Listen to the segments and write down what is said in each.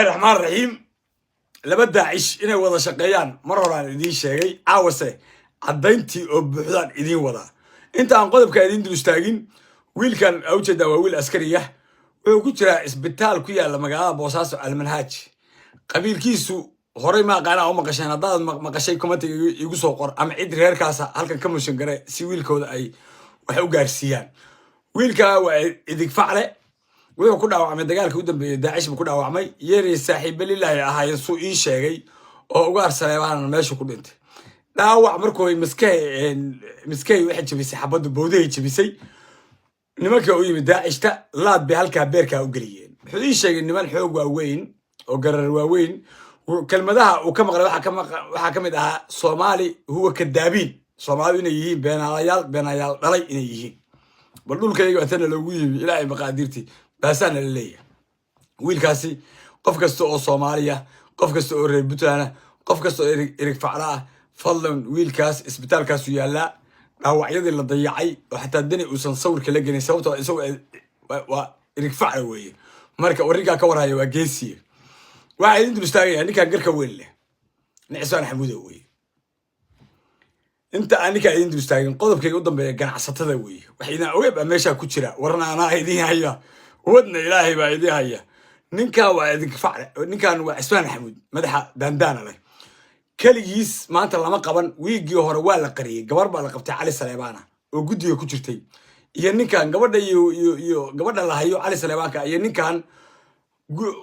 الرحمن الرحيم لما داعش إنه وضع شقيان مرة عن إدين شيء عاوسه عدينتي وبحضان إدين وضع أنت عن قلب كإدين دلستاجين ويل كان أوجد ويل عسكرية وكنت إسبتال كيا لما قال بوساس على المنهاج قبيل كيسو هوري ما قانا أو ما قشنا ضاد ما قشي كمان يجوسوا قر أم عيد غير كاسة هل كان كم شنقرة سويل كود أي وحو جارسيان ويل كا وإذا فعله wuxuu ku dhaawacmay dagaalkii u dambeeyay Daesh ku dhaawacmay yeeri saaxiib Ilaahay ahaa soo ii sheegay oo uga arsaneeyaan meesha ku dhintay dhaawac markuu miskay waxa jabisay xabadu bowday jabisay nimanka u yimid Daeshta laad bi halka beerka u galiyeen wuxuu ii sheegay niman xoog waaweyn oo garar waaweyn kelmadaha uu ka maqlay waxa kamid ahaa Soomaali huwa kadaabiin Soomaali inay yihiin beenayaal dhalay inay yihiin bal dhulkayga atana loogu yimi Ilaahay maqaadirti باسان الليل ويل كاسي قف كستو صوماليا قف كستو رير بوتانا قف كستو إريك فعلا فضلا ويل كاس اسبتال كاسو يالا أو عيادي اللي ضيعي وحتى الدنيا وسنصور كلا جني سوته سو إريك فعلا ويه مركا وريكا كورها يوا جيسي واحد انتو مستاغي يعني كان قركا ويل نعسان حمودة ويه انت انك انتو مستاغي قضب كي قدام بيقان عصتها ويه وحينا ويبقى ماشا كتشرا ورنا انا هيدين هيا ودنا إلهي بايدي هيا نينكا وعدك فعل نينكا وعسفان حمود مدحا داندانا له كليس ما أنت لما قبل ويجي هو ولا قرية قبر بقى لقبت علي سليبانا وجودي كوجرتي يعني كان قبر ده يو قبر ده الله هيو علي سليبانك يعني كان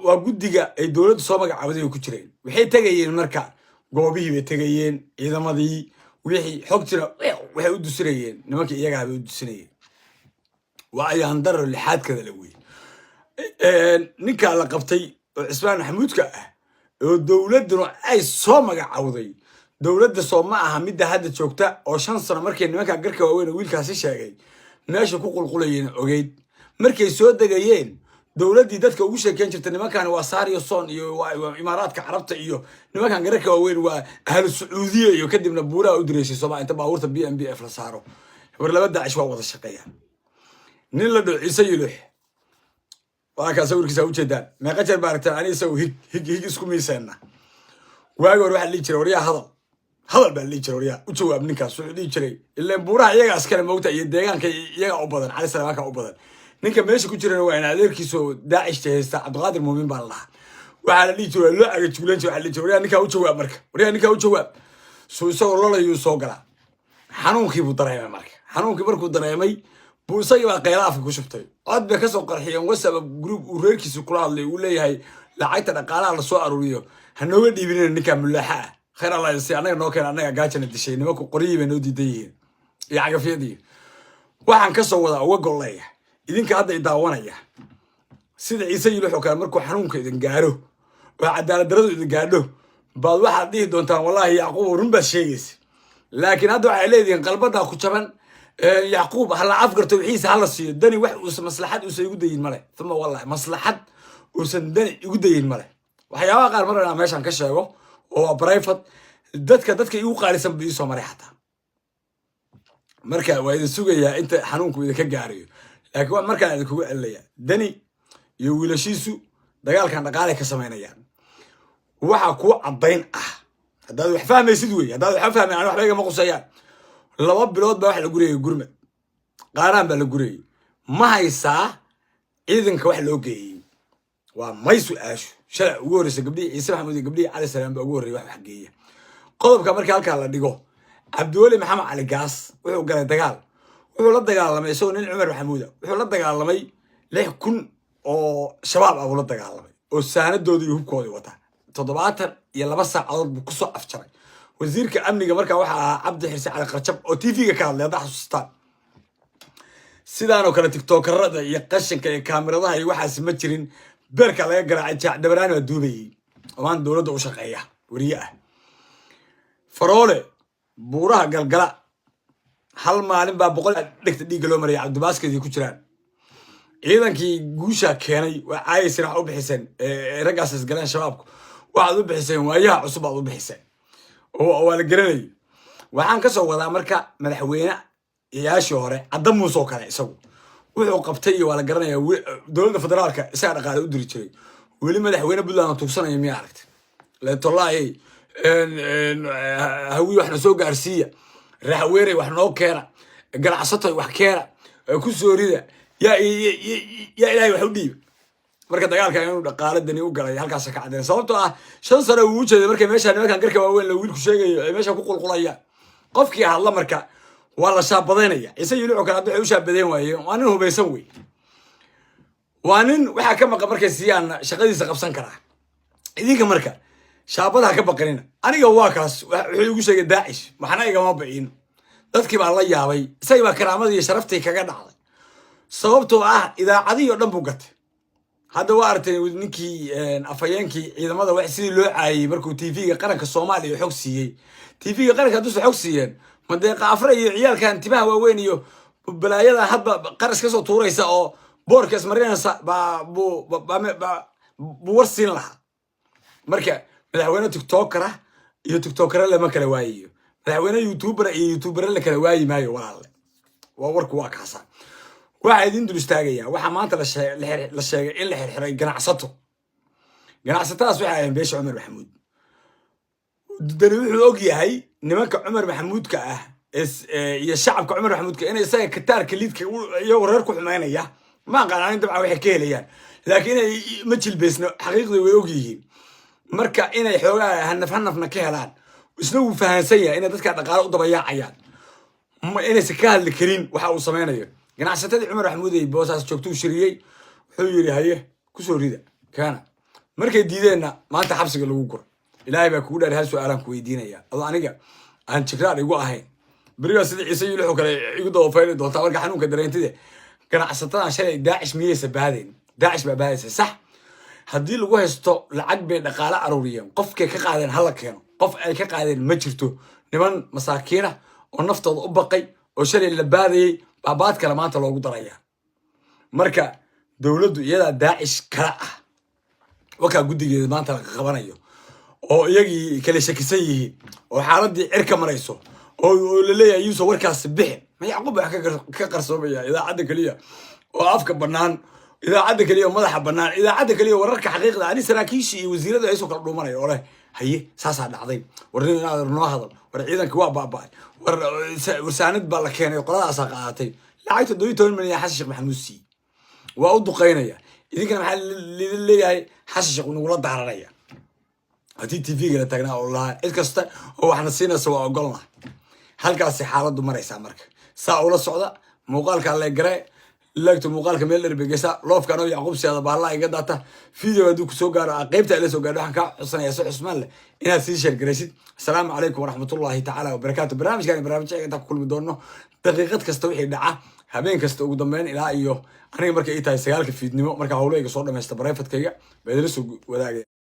وجودي جا الدولة صوبك عبدي كوجرين وحي تجين مركا جوابيه بتجين إذا ما ذي وحي حكتنا وحي ودسرين نمك إياك عبد ودسرين وعي هندر اللي حاد كذا لوي ninka la qabtay Ismaan Xamuudka ah oo dawladdu ay soo magacawday dawladda Soomaa ah mid hadda joogta oo 5 sano markay nimanka garka waaweyn wiilkaasi sheegay meesha ku qulqulayeen ogeyd markay soo dagayeen dawladdii dadka ugu sheekeen jirtay nimankan waa Saariyo Soon iyo Imaaraadka Carabta iyo nimankan garka waaweyn waa ahlu Sacuudiya iyo kadibna buuraa u direysay Soomaa inta baabuurta BMBF la saaro war laba Daesh waa wada shaqeeyaan nin la dhucisay yuux وأنا أسوي كذا وجدان ما قدر بارك أنا أسوي هيك إسكو ميسنا وأقول واحد اللي يشري وريا هذا اللي يشري وريا وشو ابنك اللي يشري اللي بورا يجا أسكر موتا يدعان كي يجا أبدا على سلامك أبدا نك ماشي كشري وين على كيسو داعش تهست عبد القادر مؤمن بالله وعلى اللي يشري لا أقول شو على اللي يشري نك وشو أمرك وريا نك وشو سو الله يسوقنا حنون كيف طريقة أمرك حنون كيف بركو طريقة بوصي وقيراف كشفتي عاد بكسو قرحيان وسبب جروب وريركيس كلها اللي يقول لي هاي لعيت انا قال على سو اروريو هنو ديبين نكا ملحا خير الله يسي انا نو كان انا غاجن دشي نمكو قريبه نو ديدين يا عقفيدي waxaan ka soo wada uga golay idinka hadda idaawanaya sida ciise yuxuu ka markuu xanuunka idin gaaro oo cadaalad daradu idin gaadho baad waxa dhigi doontaan wallahi yaqub run ba sheegaysi laakiin hadda waxa leeyihiin qalbada ku jaban يعقوب هلا عفقر توحيس هلا صير دني واحد مصلحات وسيجود الملأ ثم والله مصلحات وسندني يجود الملأ وحياة قال مرة أنا ماشي عن كشة هو برايفت دتك يوقع لسه بيسوى مريحته مركا وإذا سوق يا أنت حنونك إذا كجاري لكن مركا إذا كوع اللي دني يقول شيسو دجال كان دجالك كسمينا يعني وحكوا عضين هذا وحفهم يسدوي هذا وحفهم يعني وحبيجي مقصيان لو بلود بواحد لجوري جرمة قارن بالجوري ما هيسا إذن كواحد لوجي وما يسوقش شرع وورس قبلي يسمح مودي قبلي على السلام بجوري واحد حقيقية قلب كمرك هالك على ديجو عبد الولي محمد علي قاص وهو قال دجال وهو لا دجال لما يسون العمر محمودة وهو لا دجال لما ليه كن أو شباب أو لا دجال لما والسنة دودي هو كودي وطا تضبعات يلا بس على بقصة أفشري وزيرك أمني مركا واحد عبد الحسين على قرشب أو تيفي كان له ضحى سلطان سيدانو كان تيك توك الرد يقشن كاميرا ضحى واحد سمتشرين بركة لا يقرأ عجاء دبران ودوبي ومان دولة وشقية ورياء فرولة بورها قلقلا هل ما علم بقول لك تدي قالوا مريا عبد الباسك دي كشران إذا كي جوشا كاني وعايز يروح أبو حسين رجع سجلان شبابك واحد أبو حسين وياه عصب أبو حسين هو الجرني وعن كسر وذا مركا مدحوينه يا شهرة عدم وصوك على يسوي wuxuu qabtay wala garanaya dawladda federaalka isaga dhaqaale u diri jiray ولي مدحوينه بدلان توكسانaya miya aragtay la tolay hawi waxna soo gaarsiiya raxweeray wax noo keena ganacsato wax keena ku soo rida ya ilaahay wax u dhiib marka dagaalka inuu dhaqaaladani u galay halkaas ka cadeen sababtoo ah 5 sano uu jeeday markay meesha nimankan garka waaweyn la wiilku sheegayo ay meesha ku qulqulaya qofkii hadla marka waa la shaabadeynaya isa yuluuc kala dad u shaabadeen waaye waa nin hubaysan way waa nin waxa ka maqan markay siiyaan shaqadiisa qabsan kara idinka marka shaabada ka baqanina aniga waa kaas wuxuu igu sheegay daacish waxna igama bixin dadkii baa la yaabay isagaba karaamadii sharaftii kaga dhacday sababtoo ah idaacadii oo dhan buu gatay hadda waa artay ninkii afayeenkii ciidamada wax sidii loo caayay markuu TV-ga qaranka Soomaaliya xog siiyay TV-ga qaranka haduu xog siiyeen madeeqa afra iyo ciyaalkan timaha waaweyn iyo balaayada hadba qaras ka soo tuuraysa oo boorka ismarinaysa bu warsin laha marka madaxweyne TikToker iyo TikToker lama kala waayiyo madaxweyne YouTuber la kala waayi maayo walaal waa warku waa kaasa waxa idin dul istaagaya waxa maanta la sheegay in la xirxiray ganacsataas waxa ay beesha Umar Maxamuud dadana wuxuu og yahay nimanka Umar Maxamuudka ah iyo shacabka Umar Maxamuudka inay isaga kataarka liidka iyo wareer ku xumeynaya ma qaadan dabca waxay ka helayaan laakiin ay ma jilbeesno xaqiiqdu way og yihiin marka inay xoogaa hanafna ka helaan isna uu fahansan yahay in dadka dhaqaale u dabayacayaan ma inay ka hadli karin waxa uu sameynayo ganacsatada Umar Maxamuud ay boosaas joogto shiriyay wuxuu yiri haye ku soo rida kana markay diideena maanta xabsiga lagu guro ilaahay baa kugu dhaar hal su'aalan ku weydiinaya adoo aniga aan jikraad igu ahayn bariga sida ciise yuluxu kale igu doofayna doonta marka xanuunka dareentide ganacsatada shalay daacish miyaysa baadeen daacish baa baadaysa sax haddii lagu haysto lacag bay dhaqaale aruuriyeen qofkay ka qaadeen hala keeno qof ay ka qaadeen ma jirto niman masaakiina oo naftooda u baqay oo shalay la baadayay baabaad kale maanta loogu daraya marka dawladdu iyada daacish kala ah waka gudigeeda maanta la qabanayo oo iyagii kala shakisan yihiin oo xaaladii cirka marayso oo la leeyahay yuuso warkaas bixin ma yaqub wax ka qarsoomaya idaacada kaliya oo afka banaan idaacada kaliya madaxa banaan idaacada kaliya wararka xaqiiqda ani saraakiishi iyo wasiirada ay soo kala dhuumanay oo leh haye saasa dhacday warnin inaad noo hadal war ciidanka waa baabay warsaanad baa la keenay qoladaas qaadatay lacagta 12 milyan xasan sheekh maxamuud si waa u duqeynaya idinkana waxa leeyahay xasan sheekh inuu la daaranaya hadii TV-ga la tagnaa oo la cid kasta oo waxna siinaysa waa ogolna halkaas xaaladu maraysa marka saa ula socda muuqaalka la garay laagto muuqaalka meel dherbigaysa loofkan oo Yacquub Siyaada baa iga data video haduu ku soo gaaro qaybta ila soo gaaro waxaan ka xusanaya Usmaan leh inaad sii share garaysid assalaamu calaykum waraxmatullaahi ta'ala wa barakaatuh barnaamijka inta ku kulmi doono daqiiqad kasta wixii dhaca habeen kasta ugu dambeyn ilaa iyo aniga markay tahay 9 fiidnimo marka hawleyga soo dhameeysta barefadkayga baadila soo wadaagay